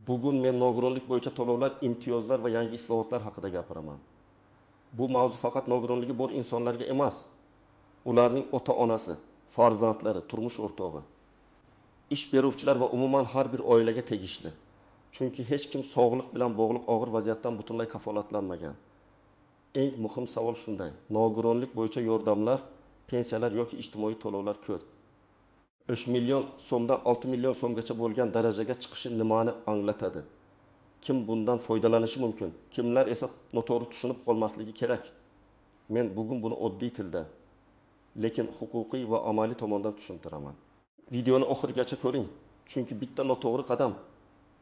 Bugun men nogironlik bo'yicha to'lovlar, imtiyozlar va yangi islohotlar haqida gapiraman. Bu mavzu faqat nogironligi bor insonlarga emas, ularning ota-onasi, farzandlari, turmush o'rtog'i, ish beruvchilar va umuman har bir oilaga tegishli. Chunki hech kim sog'liq bilan bog'liq og'ir vaziyatdan butunlay kafolatlanmagan. Eng muhim savol shunday: nogironlik bo'yicha yordamlar, pensiyalar yoki ijtimoiy to'lovlar ko'p. 3 million so'mdan 6 million so'mgacha bo'lgan darajaga chiqishi nimani anglatadi? Kim bundan foydalanishi mumkin? Kimlar esa noto'g'ri tushunib qolmasligi kerak? Men bugun buni oddiy tilda, lekin huquqiy va amaliy tomondan tushuntiraman. Videoni oxirigacha ko'ring, chunki bitta noto'g'ri qadam,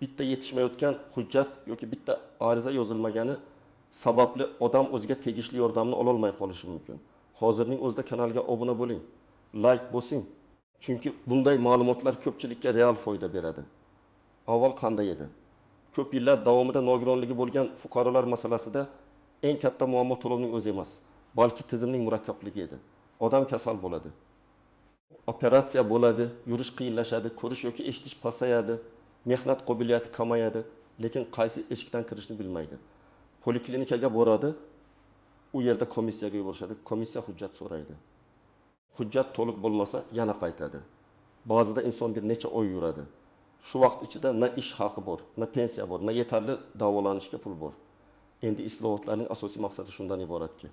bitta yetishmayotgan hujjat yoki bitta ariza yozilmagani sababli odam o'ziga tegishli yordamni ola olmay qolishi mumkin. Hozirning o'zida kanalga obuna bo'ling, like bosing. Chunki bunday ma'lumotlar ko'pchilikka real foyda beradi. Avval qanday edi? Ko'p yillar davomida nogironligi bo'lgan fuqarolar masalasida eng katta muammo to'lovning o'zi emas, balki tizimning murakkabligi edi. Odam kasal bo'ladi, operatsiya bo'ladi, yurish qiyinlashadi, ko'rish yoki eshitish pasayadi, mehnat qobiliyati kamayadi, lekin qaysi eshikdan kirishni bilmaydi. Poliklinikaga boradi, u yerda komissiyaga yuborishadi, komissiya hujjat so'raydi. Hujjat to'liq bo'lmasa yana qaytadi. Ba'zida inson bir necha oy yuradi. Shu vaqt ichida na ish haqi bor, na pensiya bor, na yetarli davolanishga pul bor. Endi islohotlarning asosiy maqsadi shundan iboratki,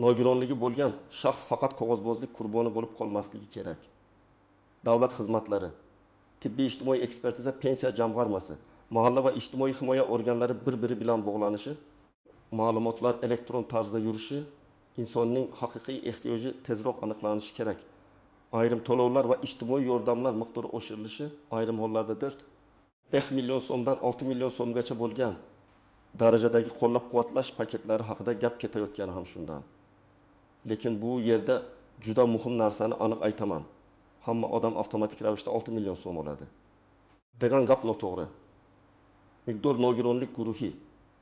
nogironligi bo'lgan shaxs faqat qog'ozbozlik qurboni bo'lib qolmasligi kerak. Davlat xizmatlari, tibbiy ijtimoiy ekspertiza, pensiya jamg'armasi, mahalla va ijtimoiy himoya organlari bir-biri bilan bog'lanishi, ma'lumotlar elektron tarzda yurishi, insonning haqiqiy ehtiyoji tezroq aniqlanishi kerak. Ayrim to'lovlar va ijtimoiy yordamlar miqdori oshirilishi, ayrim hollarda 5 million so'mdan 6 million so'mgacha bo'lgan darajadagi qo'llab-quvvatlash paketlari haqida gap ketayotgani ham shundan. Lekin bu yerda juda muhim narsani aniq aytaman. Hamma odam avtomatik ravishda 6 million so'm oladi degan gap noto'g'ri. Miqdor nogironlik guruhi,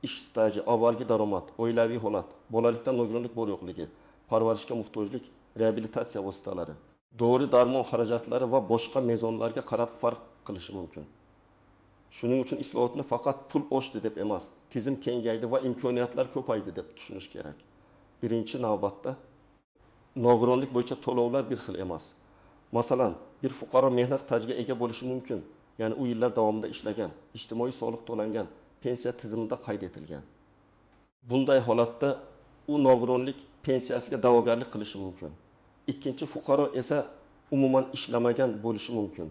ish staji, avvalgi daromad, oilaviy holat, bolalikdan nogironlik bor-yo'qligi, parvarishga muhtojlik, reabilitatsiya vositalari, dori-darmon xarajatlari va boshqa mezonlarga qarab farq qilishi mumkin. Shuning uchun islohotni faqat pul oshdi deb emas, tizim kengaydi va imkoniyatlar ko'paydi deb tushunish kerak. Birinchi navbatda nogironlik bo'yicha to'lovlar bir xil emas. Masalan, bir fuqaro mehnat stajiga ega bo'lishi mumkin, ya'ni u yillar davomida ishlagan, ijtimoiy soliq to'langan, pensiya tizimida qayd etilgan. Bunday holatda u nogironlik pensiyasiga da'vogarlik qilishi mumkin. Ikkinchi fuqaro esa umuman ishlamagan bo'lishi mumkin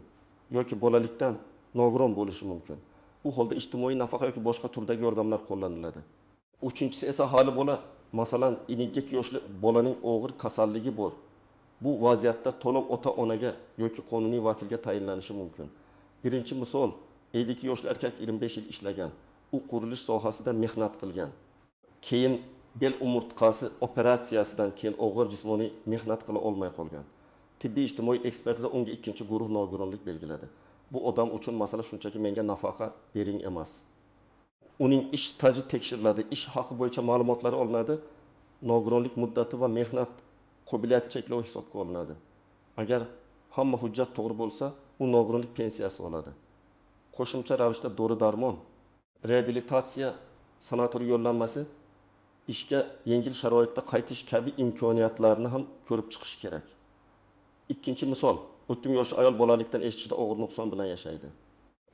yoki bolalikdan nogiron bo'lishi mumkin. U holda ijtimoiy nafaqa yoki boshqa turdagi yordamlar qo'llaniladi. Uchinchisi esa hali bola, masalan, 2 yoshli bolaning og'ir kasalligi bor. Bu vaziyatda to'lov ota-onaga yoki qonuniy vakilga tayinlanishi mumkin. Birinchi misol, 52 yoshli erkak 25 yil ishlagan. U qurilish sohasida mehnat qilgan. Keyin bel umurtqasi operatsiyasidan keyin og'ir jismoniy mehnat qila olmay qolgan. Tibbiy ijtimoiy ekspertiza unga ikkinchi guruh nogironlik belgiladi. Bu odam uchun masala shunchaki menga nafaqa bering emas. Uning ish staji tekshiriladi, ish haqi bo'yicha ma'lumotlari olinadi, nogironlik muddati va mehnat qobiliyati cheklovi hisobga olinadi. Agar hamma hujjat to'g'ri bo'lsa, u nogironlik pensiyasi oladi. Qo'shimcha ravishda dori-darmon, reabilitatsiya, sanatoriy yo'llanmasi, ishga yengil sharoitda qaytish kabi imkoniyatlarni ham ko'rib chiqish kerak. Ikkinchi misol, o'tgan yoshli ayol bolalikdan eshitishda og'ir nuqson bilan yashaydi.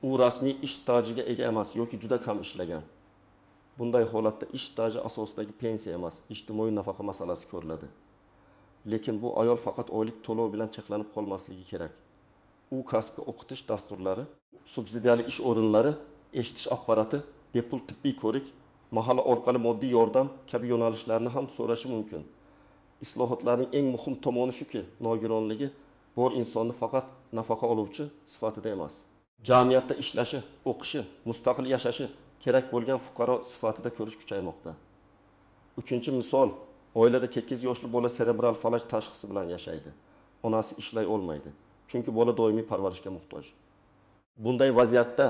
U rasmiy ish stajiga ega emas yoki juda kam ishlagan. Bunday holatda ish staji asosidagi pensiya emas, ijtimoiy nafaqa masalasi ko'riladi. Lekin bu ayol faqat oylik to'lov bilan cheklanib qolmasligi kerak. U kasbga o'qitish dasturlari, subsidiali ish o'rinlari, eshitish apparati, bepul tibbiy ko'rik, mahalla orqali moddiy yordam kabi yo'nalishlarni ham so'rashi mumkin. Islohotlarning eng muhim tomoni shuki, nogironligi bor insonni faqat nafaqa oluvchi sifatida emas, jamiyatda ishlashi, o'qishi, mustaqil yashashi kerak bo'lgan fuqaro sifatida ko'rish kuchaymoqda. Uchinchi misol, oilada 8 yoshli bola serebral falaj tashxisi bilan yashaydi. Onasi ishlay olmaydi, chunki bola doimiy parvarishga muhtoj. Bunday vaziyatda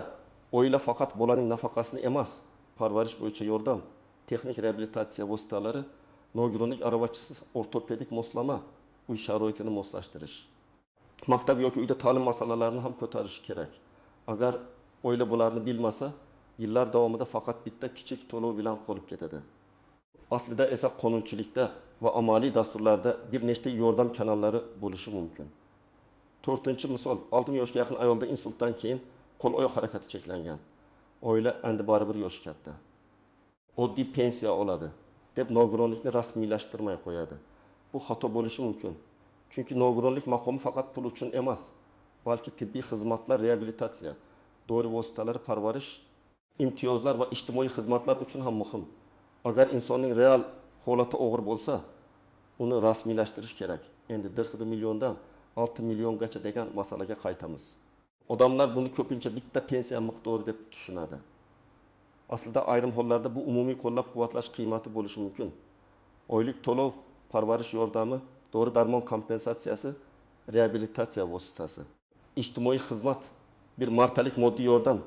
oila faqat bolaning nafaqasini emas, parvarish bo'yicha yordam, texnik reabilitatsiya vositalari, nogironlik aravachisi, ortopedik moslama, uy sharoitini moslashtirish, maktab yoki uyda ta'lim masalalarini ham ko'tarish kerak. Agar Oila bularni bilmasa, yillar davomida faqat bitta kichik to'lov bilan qolib ketadi. Aslida esa qonunchilikda va amaliy dasturlarda bir nechta yordam kanallari bo'lishi mumkin. 4-misol, 60 yoshga yaqin ayolda insultdan keyin qo'l-oyoq harakati cheklangan. Oila endi baribir yoshi katta. Oddiy pensiya oladi deb nogironlikni rasmiylashtirmay qo'yadi. Bu xato bo'lishi mumkin. Chunki nogironlik maqomi faqat pul uchun emas, balki tibbiy xizmatlar, reabilitatsiya, dori vositalari parvarish, imtiyozlar va ijtimoiy xizmatlar uchun ham muhim. Agar insonning real holati og'ir bo'lsa, uni rasmiylashtirish kerak. Endi 1 milliondan 6 milliongacha degan masalaga qaytamiz. Odamlar buni ko'pincha bitta pensiya miqdori deb tushunadi. Aslida ayrim hollarda bu umumiy qo'llab-quvvatlash qiymati bo'lishi mumkin. Oylik to'lov, parvarish yordami, dori-darmon kompensatsiyasi, reabilitatsiya vositasi, ijtimoiy xizmat, bir martalik moddiy yordam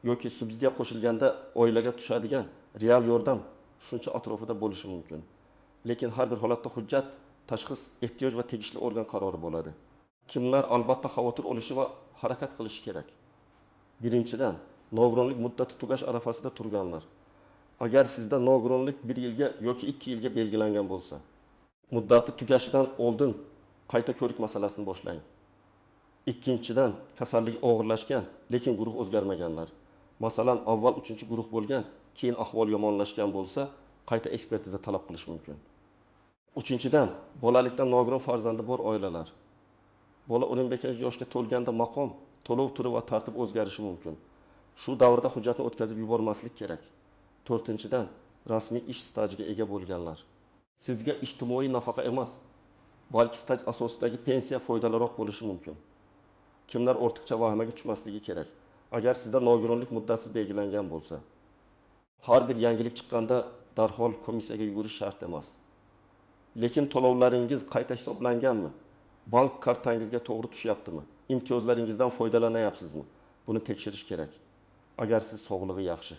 yoki subsidiya qo'shilganda oilaga tushadigan real yordam shuncha atrofida bo'lishi mumkin. Lekin har bir holatda hujjat, tashxis, ehtiyoj va tegishli organ qarori bo'ladi. Kimlar albatta xavotir olishi va harakat qilishi kerak. Birinchidan, nogironlik muddati tugash arafasida turganlar. Agar sizda nogironlik 1 yilga yoki 2 yilga belgilangan bo'lsa, muddati tugashidan oldin qayta ko'rik masalasini boshlang. Ikkinchidan, kasallik og'irlashgan, lekin guruh o'zgarmaganlar. Masalan, avval 3-guruh bo'lgan, keyin ahvol yomonlashgan bo'lsa, qayta ekspertiza talab qilish mumkin. Uchinchidan, bolalikdan nogiron farzandi bor oilalar. Bola 15 yoshga to'lganda maqom, to'lov turi va tartib o'zgarishi mumkin. Shu davrda hujjatni o'tkazib yubormaslik kerak. 4-dan, rasmiy ish stajiga ega bo'lganlar. Sizga ijtimoiy nafaqa emas, balki staj asosidagi pensiya foydaliroq bo'lishi mumkin. Kimlar ortiqcha vahimaga tushmasligi kerak. Agar sizda nogironlik muddati belgilangan bo'lsa, har bir yangilik chiqqanda darhol komissiyaga yugurish shart emas. Lekin to'lovlaringiz qayta hisoblanganmi? Bank kartangizga to'g'ri tushyaptimi? Imtiyozlaringizdan foydalanyapsizmi? Buni tekshirish kerak. Agar siz sog'lig'i yaxshi.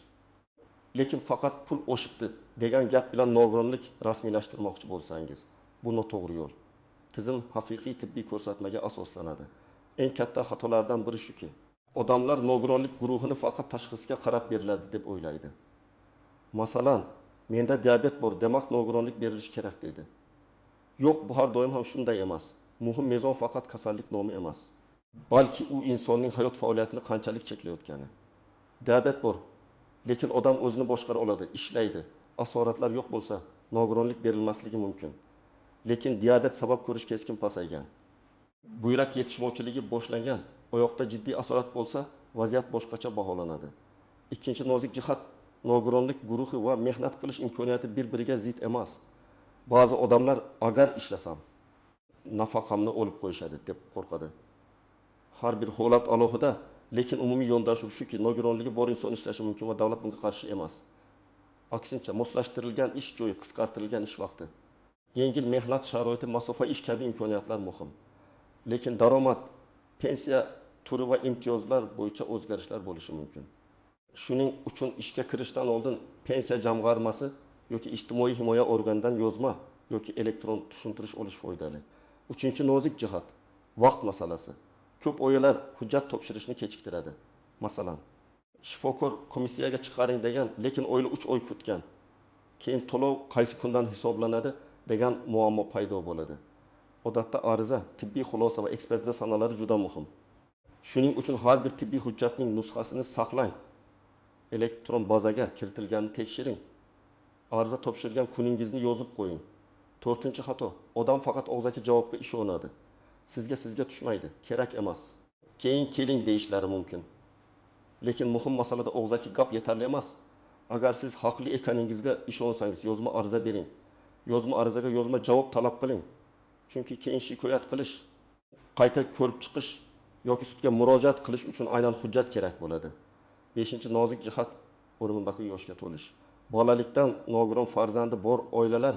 Lekin faqat pul o'shibdi degan gap bilan nogironlik rasmiylashtirmoqchi bo'lsangiz, bu noto'g'ri yo'l. Tizim haqiqiy tibbiy ko'rsatmaga asoslanadi. Eng katta xatolardan biri shuki, odamlar nogironlik guruhini faqat tashxisga qarab beriladi deb o'ylaydi. Masalan, menda diabet bor, demak nogironlik berilishi kerak deydi. Yo'q, bu har doim ham shunday emas. Muhim mezon faqat kasallik nomi emas, balki u insonning hayot faoliyatini qanchalik cheklayotgani. Diabet bor, lekin odam o'zini boshqara oladi, ishlaydi. Asoratlar yo'q bo'lsa, nogironlik berilmasligi mumkin. Lekin diabet sabab ko'rish keskin pasaygan, buyrak yetishmovchiligi boshlangan, oyoqda jiddiy asorat bo'lsa, vaziyat boshqacha baholanadi. Ikkinchi nozik jihat, nogironlik guruhi va mehnat qilish imkoniyati bir-biriga zid emas. Ba'zi odamlar agar ishlasam nafaqamni olib qo'yishadi deb qo'rqadi. Har bir holat alohida, lekin umumiy yondashuv shuki, nogironligi bor inson ishlashi mumkin va davlat bunga qarshi emas. Aksincha, moslashtirilgan ish joyi, qisqartirilgan ish vaqti, yengil mehnat sharoiti, masofa ish kabi imkoniyatlar muhim. Lekin daromad, pensiya turi va imtiyozlar bo'yicha o'zgarishlar bo'lishi mumkin. Shuning uchun ishga kirishdan oldin pensiya jamg'armasi yoki ijtimoiy himoya organidan yozma yoki elektron tushuntirish olish foydali. 3-nozik jihat, vaqt masalasi. Ko'p oilalar hujjat topshirishni kechiktiradi. Masalan, shifokor komissiyaga chiqaring degan, lekin oila 3 oy kutgan. Keyin to'lov qaysi kundan hisoblanadi degan muammo paydo bo'ladi. Odatda ariza, tibbiy xulosa va ekspertiza sanalari juda muhim. Shuning uchun har bir tibbiy hujjatning nusxasini saqlang. Elektron bazaga kiritilganini tekshiring. Ariza topshirgan kuningizni yozib qo'ying. 4-xato, odam faqat og'zaki javobga ishonadi. Sizga tushmaydi, kerak emas. Keyin keling deyishlari mumkin. Lekin muhim masalada og'zaki gap yetarli emas. Agar siz haqli ekaningizga ishonsangiz, yozma ariza bering. Yozma arizaga yozma javob talab qiling. Chunki keyin shikoyat qilish, qayta ko'rib chiqish yoki sudga murojaat qilish uchun aynan hujjat kerak bo'ladi. 5-nozik jihat, o'rinbaqi yoshga to'lish. Bolalikdan nogiron farzandi bor oilalar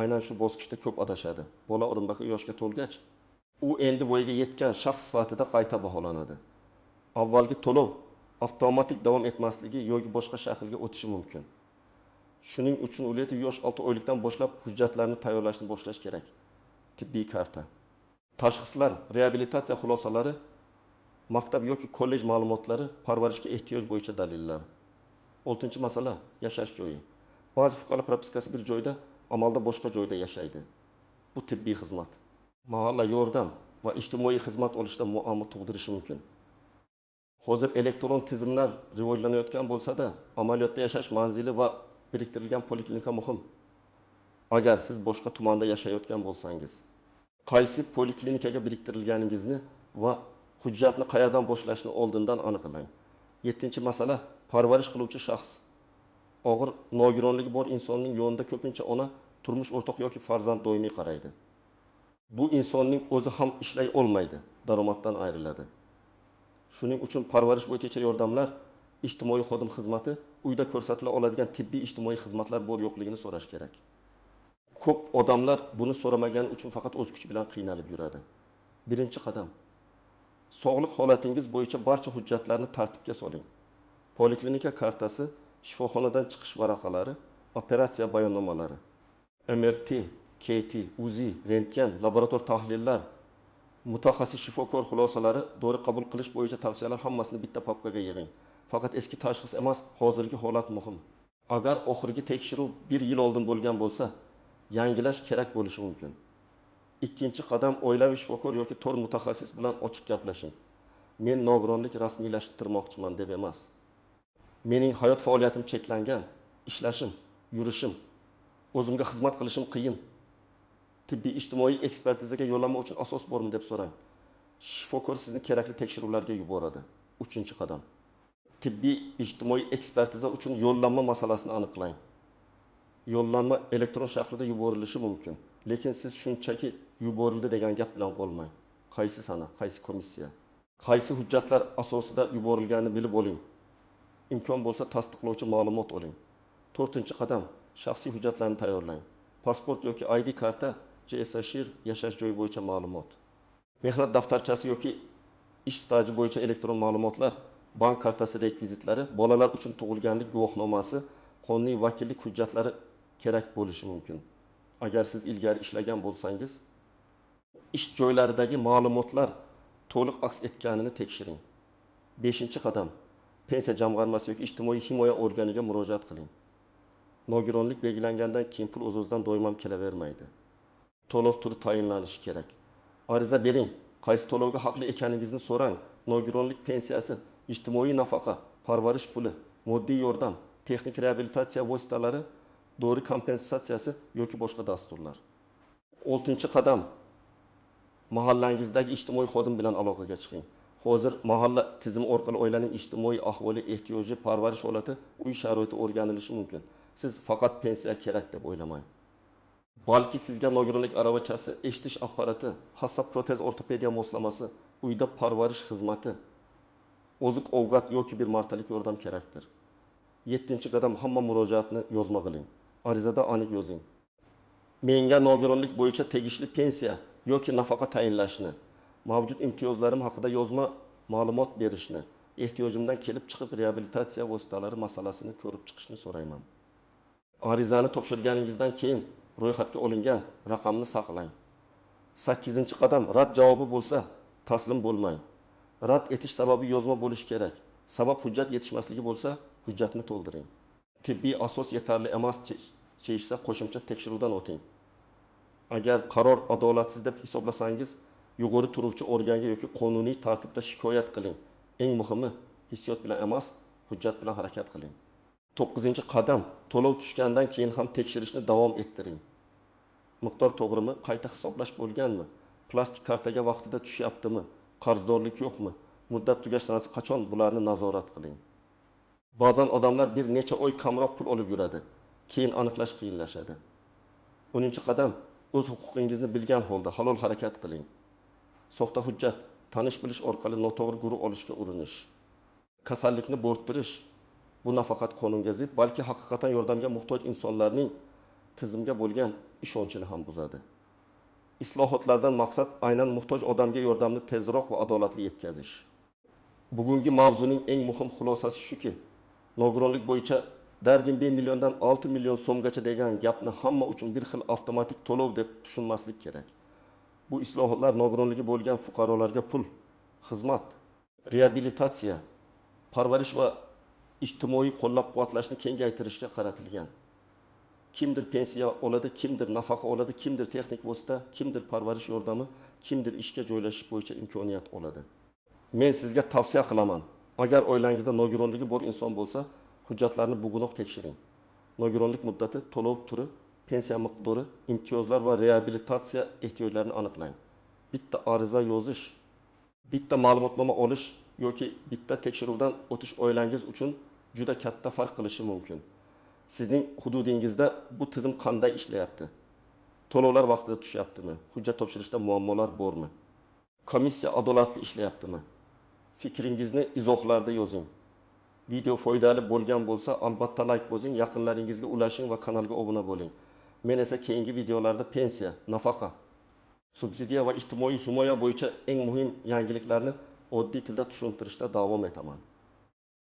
aynan shu bosqichda ko'p adashadi. Bola o'rinbaqi yoshga to'lgach, u endi voyaga yetgan shaxs sifatida qayta baholanadi. Avvalgi to'lov avtomatik davom etmasligi yoki boshqa shaklga o'tishi mumkin. Shuning uchun ularga yosh 6 oylikdan boshlab hujjatlarni tayyorlashni boshlash kerak. Tibbiy karta, tashxislar, reabilitatsiya xulosalari maktab yoki kollej ma'lumotlari parvarishga ehtiyoj bo'yicha dalillar. 6 masala yashash joyi. Ba'zi fuqarolar propiskasi bir joyda, amalda boshqa joyda yashaydi. Bu tibbiy xizmat. Mahalla yordam va ijtimoiy xizmat olishda muammo tug'dirishi mumkin. Hozir elektron tizimlar rivojlanayotgan bo'lsa-da, amaliyotda yashash manzili va biriktirilgan poliklinika muhim. Agar siz boshqa tumanda yashayotgan bo'lsangiz, qaysi poliklinikaga biriktirilganingizni va hujjatni qayerdan boshlashni oldindan aniqlang. 7-masala parvarish qiluvchi shaxs. Og'ir nogironligi bor insonning yo'nida ko'pincha ona, turmush o'rtoq yoki farzand doimiy qaraydi. Bu insonning o'zi ham ishlay olmaydi, daromaddan ayriladi. Shuning uchun parvarish bo'yicha yordamlar, ijtimoiy xodim xizmati, uyda ko'rsatila oladigan tibbiy ijtimoiy xizmatlar bor yo'qligini so'rash kerak. Ko'p odamlar buni so'ramagani uchun faqat o'z kuchi bilan qiynalib yuradi. Birinchi qadam. Sog'liq holatingiz bo'yicha barcha hujjatlarni tartibga soling. Poliklinika kartasi, shifoxonadan chiqish varaqalari, operatsiya bayonnomalari, MRT, KT, UZI, rentgen, laborator tahlillar, mutaxassis shifokor xulosalari, dori qabul qilish bo'yicha tavsiyalar hammasini bitta papkaga yig'ing. Faqat eski tashxis emas, hozirgi holat muhim. Agar oxirgi tekshiruv 1 yil oldin bo'lgan bo'lsa, yangilash kerak bo'lishi mumkin. Ikkinchi qadam, oilaviy shifokor yoki to'r mutaxassis bilan ochiq gaplashing. Men nogironlik rasmiylashtirmoqchiman deb emas. Mening hayot faoliyatim cheklangan, ishlashim, yurishim, o'zimga xizmat qilishim qiyin. Tibbiy ijtimoiy ekspertizaga yo'llanma uchun asos bormi deb so'rang. Shifokor sizni kerakli tekshiruvlarga yuboradi. 3-qadam. Tibbiy ijtimoiy ekspertiza uchun yo'llanma masalasini aniqlang. Yo'llanma elektron shaklda yuborilishi mumkin, lekin siz shunchaki yuborildi degan gap bilan qolmang. Qaysi sana, qaysi komissiya, qaysi hujjatlar asosida yuborilganini bilib oling. Imkon bo'lsa tasdiqlovchi ma'lumot oling. 4-qadam, shaxsiy hujjatlarni tayyorlang. Pasport yoki ID karta, JSashir, yashash joyi bo'yicha ma'lumot. Mehnat daftarchasi yoki ish staji bo'yicha elektron ma'lumotlar, bank kartasi rekvizitlari, bolalar uchun tug'ilganlik guvohnomasi, qonuniy vakillik hujjatlari kerak bo'lishi mumkin. Agar siz ilgari ishlagan bo'lsangiz, ish joylaridagi ma'lumotlar to'liq aks etganini tekshiring. 5-qadam, pensiya jamg'armasi yoki ijtimoiy himoya organiga murojaat qiling. Nogironlik belgilangandan keyin pul o'z-o'zidan doim ham kelavermaydi. To'lov turi tayinlanishi kerak. Ariza bering, qaysi to'lovga haqli ekaningizni so'rang. Nogironlik pensiyasi, ijtimoiy nafaqa, parvarish puli, moddiy yordam, texnik reabilitatsiya vositalari, dori kompensatsiyasi yoki boshqa dasturlar. 6-qadam, mahallangizdagi ijtimoiy xodim bilan aloqaga chiqing. Hozir mahalla tizimi orqali oilaning ijtimoiy ahvoli, ehtiyoji, parvarish holati, uy sharoiti o'rganilishi mumkin. Siz faqat pensiya kerak deb o'ylamang. Balki sizga nogironlik aravachasi, eshitish apparati, hassa protez ortopediya moslamasi, uyda parvarish xizmati, oziq-ovqat yoki bir martalik yordam kerakdir. 7-qadam, hamma murojaatni yozma qiling. Arizada aniq yozing. Menga nogironlik bo'yicha tegishli pensiya yoki nafaqa tayinlashni, mavjud imtiyozlarim haqida yozma ma'lumot berishni, ehtiyojimdan kelib chiqib reabilitatsiya vositalari masalasini ko'rib chiqishni so'rayman. Arizani topshirganingizdan keyin ro'yxatga olingan raqamni saqlang. 8-qadam, rad javobi bo'lsa, taslim bo'lmang. Rad etish sababi yozma bo'lishi kerak. Sabab hujjat yetishmasligi bo'lsa, hujjatni to'ldiring. Tibbiy asos yetarli emas deyishsa, qo'shimcha tekshiruvdan o'ting. Agar qaror adolatsiz deb hisoblasangiz, yuqori turuvchi organga yoki qonuniy tartibda shikoyat qiling. Eng muhimi, hissiyot bilan emas, hujjat bilan harakat qiling. 9-qadam, to'lov tushgandan keyin ham tekshirishni davom ettiring. Miqdor to'g'rimi, qayta hisoblash bo'lganmi? Plastik kartaga vaqtida tushyaptimi? Qarzdorlik yo'qmi? Muddat tugash sanasi qachon, bularni nazorat qiling. Ba'zan odamlar bir necha oy kamroq pul olib yuradi. Keyin aniqlash qiyinlashadi. 10-qadam, o'z huquqingizni bilgan holda halol harakat qiling. Soxta hujjat, tanish-bilish orqali noto'g'ri guruh olishga urinish. Kasallikni bo'rttirish, bu nafaqat qonunga zid, balki haqiqatan yordamga muhtoj insonlarning tizimga bo'lgan ishonchini ham buzadi. Islohotlardan maqsad aynan muhtoj odamga yordamni tezroq va adolatli yetkazish. Bugungi mavzuning eng muhim xulosasi shuki, nogironlik bo'yicha dargin 1 milliondan 6 million so'mgacha degan gapni hamma uchun bir xil avtomatik to'lov deb tushunmaslik kerak. Bu islohotlar nogironligi bo'lgan fuqarolarga pul, xizmat reabilitatsiya, parvarish va ijtimoiy qo'llab-quvvatlashni kengaytirishga qaratilgan. Kimdir pensiya oladi, kimdir nafaqa oladi, kimdir texnik vosita, kimdir parvarish yordami, kimdir ishga joylashish bo'yicha imkoniyat oladi. Men sizga tavsiya qilaman. Agar oilangizda nogironligi bor inson bo'lsa, hujjatlarni bugunoq tekshiring. Nogironlik muddati, to'lov turi, pensiya miqdori, imtiyozlar va reabilitatsiya ehtiyojlarini aniqlang. Bitta ariza yozish, bitta ma'lumotnoma olish yoki bitta tekshiruvdan o'tish oilangiz uchun juda katta farq qilishi mumkin. Sizning hududingizda bu tizim qanday ishlayapti? To'lovlar vaqtida tushyaptimi? Hujjat topshirishda muammolar bormi? Komissiya adolatli ishlayaptimi? Fikringizni izohlarda yozing. Video foydali bo'lgan bo'lsa, albatta like bosing, yaqinlaringizga ulashing va kanalga obuna bo'ling. Men esa keyingi videolarda pensiya, nafaqa, subsidiya va ijtimoiy himoya bo'yicha eng muhim yangiliklarni oddiy tilda tushuntirishda davom etaman.